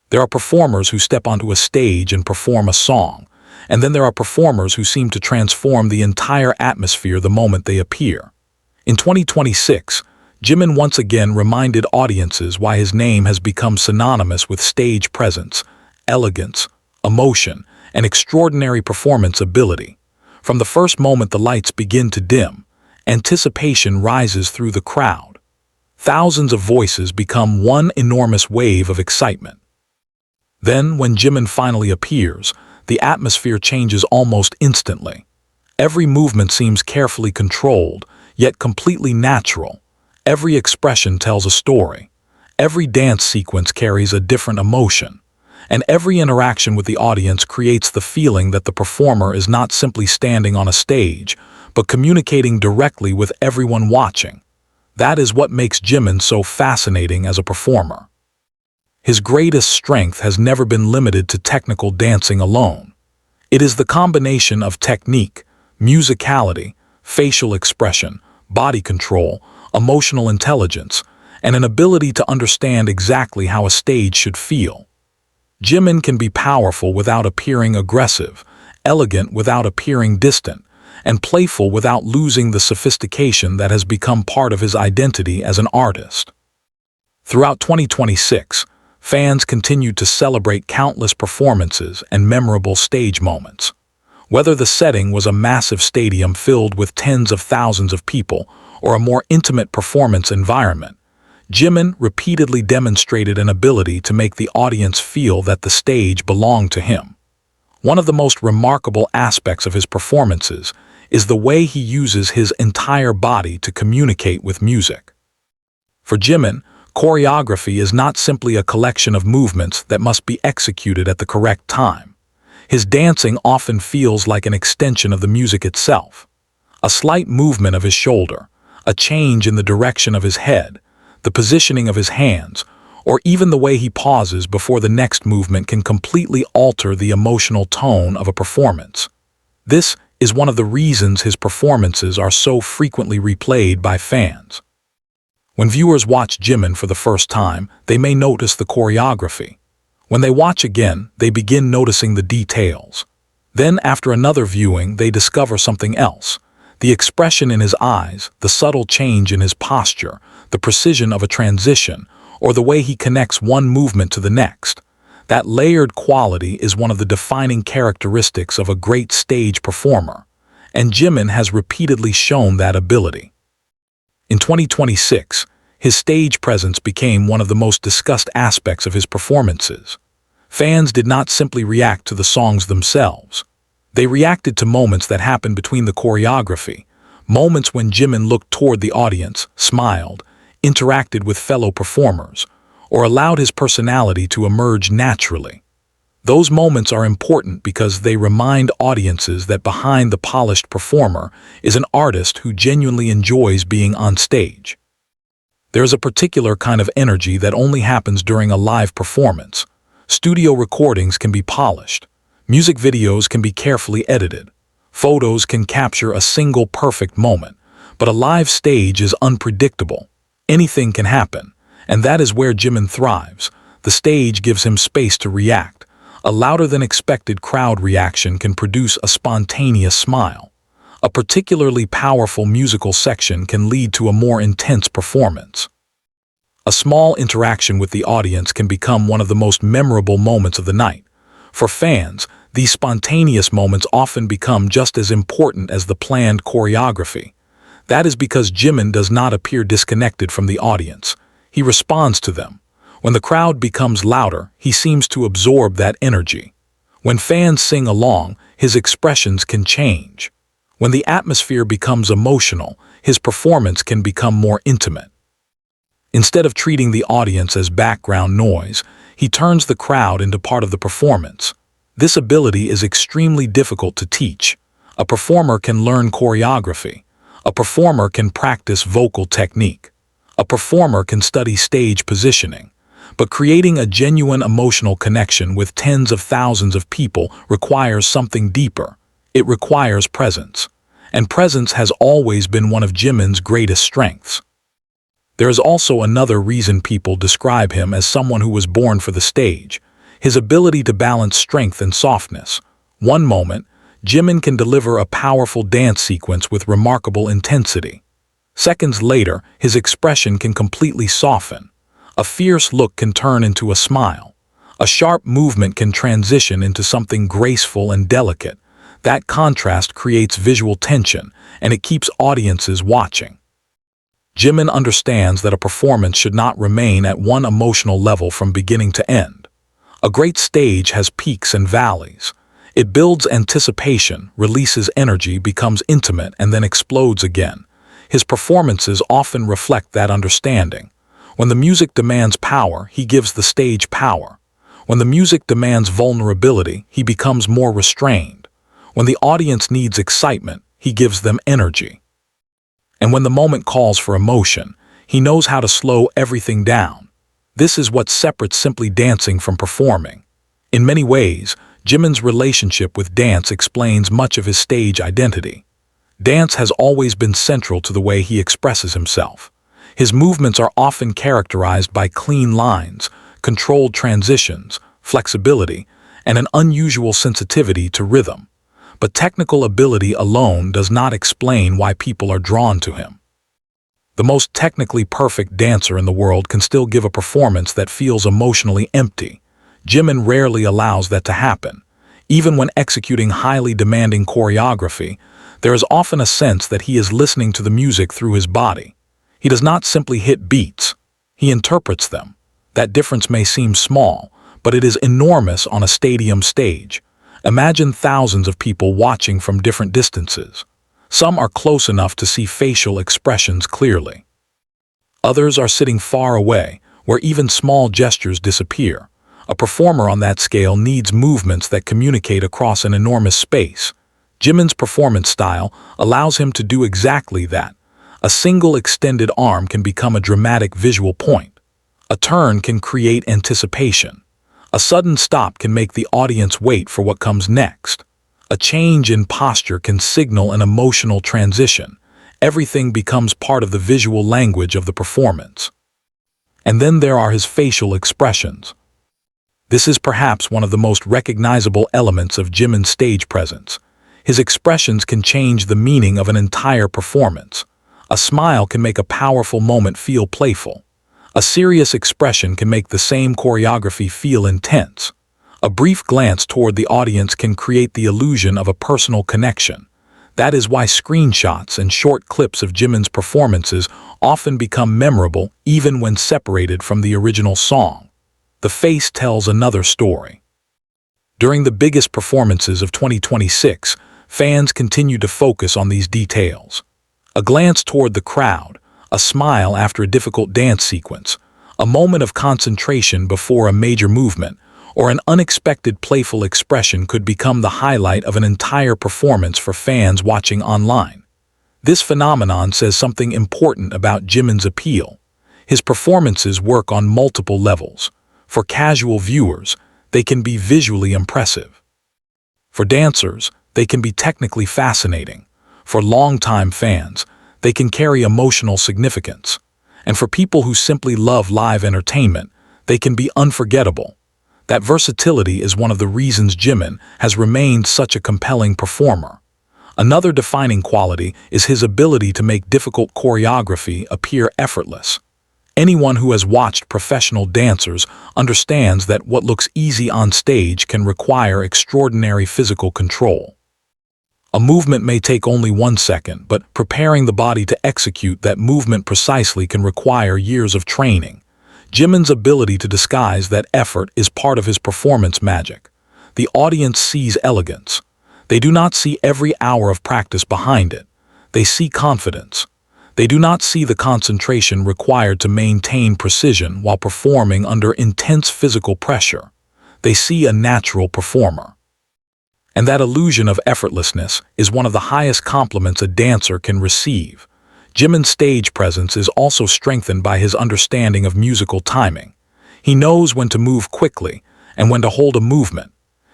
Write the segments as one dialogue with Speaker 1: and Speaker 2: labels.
Speaker 1: There are performers who step onto a stage and perform a song, and then there are performers who seem to transform the entire atmosphere the moment they appear. In 2026, Jimin once again reminded audiences why his name has become synonymous with stage presence, elegance, emotion, and extraordinary performance ability. From the first moment the lights begin to dim, anticipation rises through the crowd. Thousands of voices become one enormous wave of excitement. Then, when Jimin finally appears, the atmosphere changes almost instantly. Every movement seems carefully controlled, yet completely natural. Every expression tells a story. Every dance sequence carries a different emotion. And every interaction with the audience creates the feeling that the performer is not simply standing on a stage, but communicating directly with everyone watching. That is what makes Jimin so fascinating as a performer. His greatest strength has never been limited to technical dancing alone. It is the combination of technique, musicality, facial expression, body control, emotional intelligence, and an ability to understand exactly how a stage should feel. Jimin can be powerful without appearing aggressive, elegant without appearing distant, and playful without losing the sophistication that has become part of his identity as an artist. Throughout 2026, fans continued to celebrate countless performances and memorable stage moments. Whether the setting was a massive stadium filled with tens of thousands of people or a more intimate performance environment, Jimin repeatedly demonstrated an ability to make the audience feel that the stage belonged to him. One of the most remarkable aspects of his performances is the way he uses his entire body to communicate with music. For Jimin, choreography is not simply a collection of movements that must be executed at the correct time. His dancing often feels like an extension of the music itself. A slight movement of his shoulder, a change in the direction of his head, the positioning of his hands, or even the way he pauses before the next movement can completely alter the emotional tone of a performance. This is one of the reasons his performances are so frequently replayed by fans. When viewers watch Jimin for the first time, they may notice the choreography. When they watch again, they begin noticing the details. Then, after another viewing, they discover something else. The expression in his eyes, the subtle change in his posture, the precision of a transition, or the way he connects one movement to the next. That layered quality is one of the defining characteristics of a great stage performer, and Jimin has repeatedly shown that ability. In 2026, his stage presence became one of the most discussed aspects of his performances. Fans did not simply react to the songs themselves. They reacted to moments that happened between the choreography, moments when Jimin looked toward the audience, smiled, interacted with fellow performers, or allowed his personality to emerge naturally. Those moments are important because they remind audiences that behind the polished performer is an artist who genuinely enjoys being on stage. There is a particular kind of energy that only happens during a live performance. Studio recordings can be polished. Music videos can be carefully edited. Photos can capture a single perfect moment, but a live stage is unpredictable. Anything can happen, and that is where Jimin thrives. The stage gives him space to react. A louder-than-expected crowd reaction can produce a spontaneous smile. A particularly powerful musical section can lead to a more intense performance. A small interaction with the audience can become one of the most memorable moments of the night. For fans, these spontaneous moments often become just as important as the planned choreography. That is because Jimin does not appear disconnected from the audience. He responds to them. When the crowd becomes louder, he seems to absorb that energy. When fans sing along, his expressions can change. When the atmosphere becomes emotional, his performance can become more intimate. Instead of treating the audience as background noise, he turns the crowd into part of the performance. This ability is extremely difficult to teach. A performer can learn choreography. A performer can practice vocal technique. A performer can study stage positioning. But creating a genuine emotional connection with tens of thousands of people requires something deeper. It requires presence. And presence has always been one of Jimin's greatest strengths. There is also another reason people describe him as someone who was born for the stage. his ability to balance strength and softness. One moment, Jimin can deliver a powerful dance sequence with remarkable intensity. Seconds later, his expression can completely soften. A fierce look can turn into a smile. A sharp movement can transition into something graceful and delicate. That contrast creates visual tension, and it keeps audiences watching. Jimin understands that a performance should not remain at one emotional level from beginning to end. A great stage has peaks and valleys. It builds anticipation, releases energy, becomes intimate, and then explodes again. His performances often reflect that understanding. When the music demands power, he gives the stage power. When the music demands vulnerability, he becomes more restrained. When the audience needs excitement, he gives them energy. And when the moment calls for emotion, he knows how to slow everything down. This is what separates simply dancing from performing. In many ways, Jimin's relationship with dance explains much of his stage identity. Dance has always been central to the way he expresses himself. His movements are often characterized by clean lines, controlled transitions, flexibility, and an unusual sensitivity to rhythm. But technical ability alone does not explain why people are drawn to him. The most technically perfect dancer in the world can still give a performance that feels emotionally empty. Jimin rarely allows that to happen. Even when executing highly demanding choreography, there is often a sense that he is listening to the music through his body. He does not simply hit beats, he interprets them. That difference may seem small, but it is enormous on a stadium stage. Imagine thousands of people watching from different distances. Some are close enough to see facial expressions clearly. Others are sitting far away, where even small gestures disappear. A performer on that scale needs movements that communicate across an enormous space. Jimin's performance style allows him to do exactly that. A single extended arm can become a dramatic visual point. A turn can create anticipation. A sudden stop can make the audience wait for what comes next. A change in posture can signal an emotional transition. Everything becomes part of the visual language of the performance. And then there are his facial expressions. This is perhaps one of the most recognizable elements of Jimin's stage presence. His expressions can change the meaning of an entire performance. A smile can make a powerful moment feel playful. A serious expression can make the same choreography feel intense. A brief glance toward the audience can create the illusion of a personal connection. That is why screenshots and short clips of Jimin's performances often become memorable even when separated from the original song. The face tells another story. During the biggest performances of 2026, fans continue to focus on these details. A glance toward the crowd, a smile after a difficult dance sequence, a moment of concentration before a major movement, or an unexpected playful expression could become the highlight of an entire performance for fans watching online. This phenomenon says something important about Jimin's appeal. His performances work on multiple levels. For casual viewers, they can be visually impressive. For dancers, they can be technically fascinating. For longtime fans, they can carry emotional significance. And for people who simply love live entertainment, they can be unforgettable. That versatility is one of the reasons Jimin has remained such a compelling performer. Another defining quality is his ability to make difficult choreography appear effortless. Anyone who has watched professional dancers understands that what looks easy on stage can require extraordinary physical control. A movement may take only 1 second, but preparing the body to execute that movement precisely can require years of training. Jimin's ability to disguise that effort is part of his performance magic. The audience sees elegance. They do not see every hour of practice behind it. They see confidence. They do not see the concentration required to maintain precision while performing under intense physical pressure. They see a natural performer. And that illusion of effortlessness is one of the highest compliments a dancer can receive. Jimin's stage presence is also strengthened by his understanding of musical timing. He knows when to move quickly and when to hold a movement.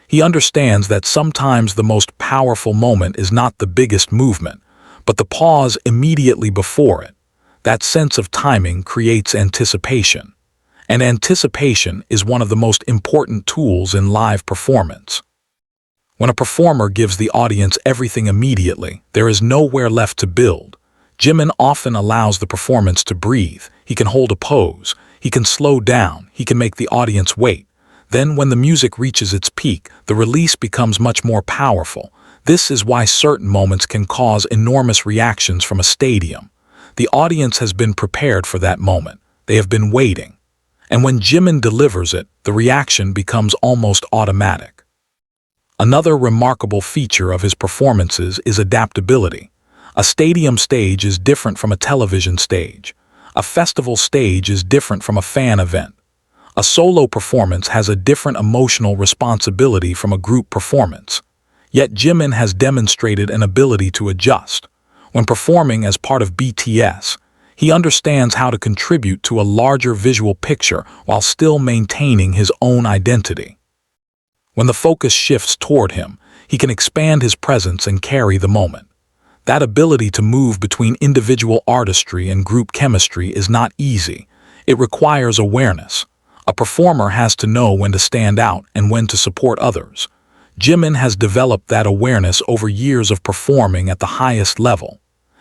Speaker 1: He understands that sometimes the most powerful moment is not the biggest movement, but the pause immediately before it. That sense of timing creates anticipation. And anticipation is one of the most important tools in live performance. When a performer gives the audience everything immediately, there is nowhere left to build. Jimin often allows the performance to breathe. He can hold a pose, he can slow down, he can make the audience wait. Then when the music reaches its peak, the release becomes much more powerful. This is why certain moments can cause enormous reactions from a stadium. The audience has been prepared for that moment. They have been waiting. And when Jimin delivers it, the reaction becomes almost automatic. Another remarkable feature of his performances is adaptability. A stadium stage is different from a television stage. A festival stage is different from a fan event. A solo performance has a different emotional responsibility from a group performance. Yet Jimin has demonstrated an ability to adjust. When performing as part of BTS, he understands how to contribute to a larger visual picture while still maintaining his own identity. When the focus shifts toward him, he can expand his presence and carry the moment. That ability to move between individual artistry and group chemistry is not easy. It requires awareness. A performer has to know when to stand out and when to support others. Jimin has developed that awareness over years of performing at the highest level.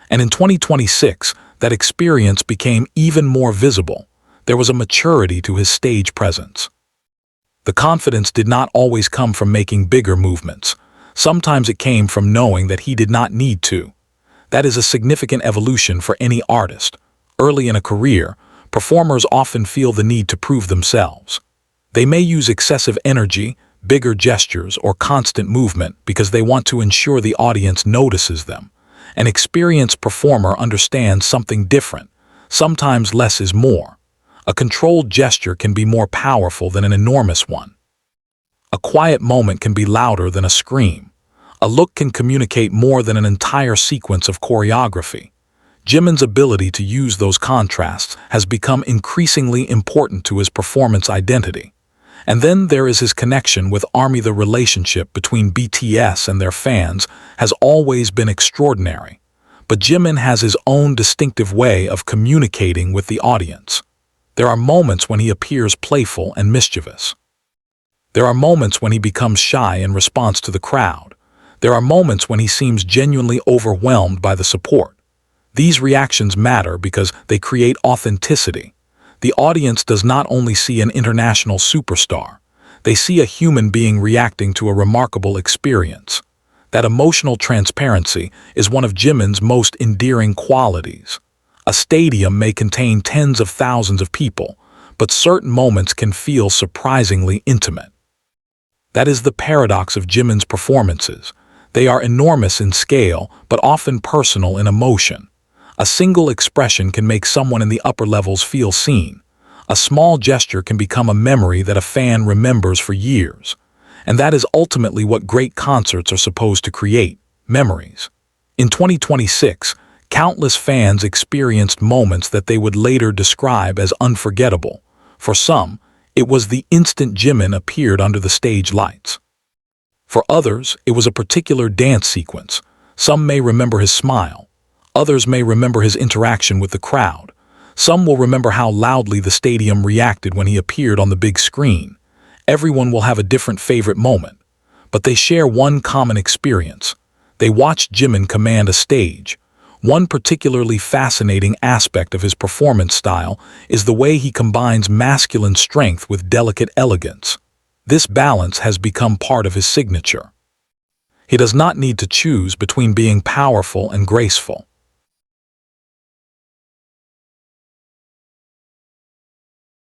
Speaker 1: And in 2026, that experience became even more visible. There was a maturity to his stage presence. The confidence did not always come from making bigger movements. Sometimes it came from knowing that he did not need to. That is a significant evolution for any artist. Early in a career, performers often feel the need to prove themselves. They may use excessive energy, bigger gestures, or constant movement because they want to ensure the audience notices them. An experienced performer understands something different. Sometimes less is more. A controlled gesture can be more powerful than an enormous one. A quiet moment can be louder than a scream. A look can communicate more than an entire sequence of choreography. Jimin's ability to use those contrasts has become increasingly important to his performance identity. And then there is his connection with ARMY. The relationship between BTS and their fans has always been extraordinary. But Jimin has his own distinctive way of communicating with the audience. There are moments when he appears playful and mischievous. There are moments when he becomes shy in response to the crowd. There are moments when he seems genuinely overwhelmed by the support. These reactions matter because they create authenticity. The audience does not only see an international superstar, they see a human being reacting to a remarkable experience. That emotional transparency is one of Jimin's most endearing qualities. A stadium may contain tens of thousands of people, but certain moments can feel surprisingly intimate. That is the paradox of Jimin's performances. They are enormous in scale, but often personal in emotion. A single expression can make someone in the upper levels feel seen. A small gesture can become a memory that a fan remembers for years. And that is ultimately what great concerts are supposed to create: memories. In 2026, countless fans experienced moments that they would later describe as unforgettable. For some, it was the instant Jimin appeared under the stage lights. For others, it was a particular dance sequence. Some may remember his smile. Others may remember his interaction with the crowd. Some will remember how loudly the stadium reacted when he appeared on the big screen. Everyone will have a different favorite moment, but they share one common experience. They watched Jimin command a stage. One particularly fascinating aspect of his performance style is the way he combines masculine strength with delicate elegance. This balance has become part of his signature. He does not need to choose between being powerful and graceful.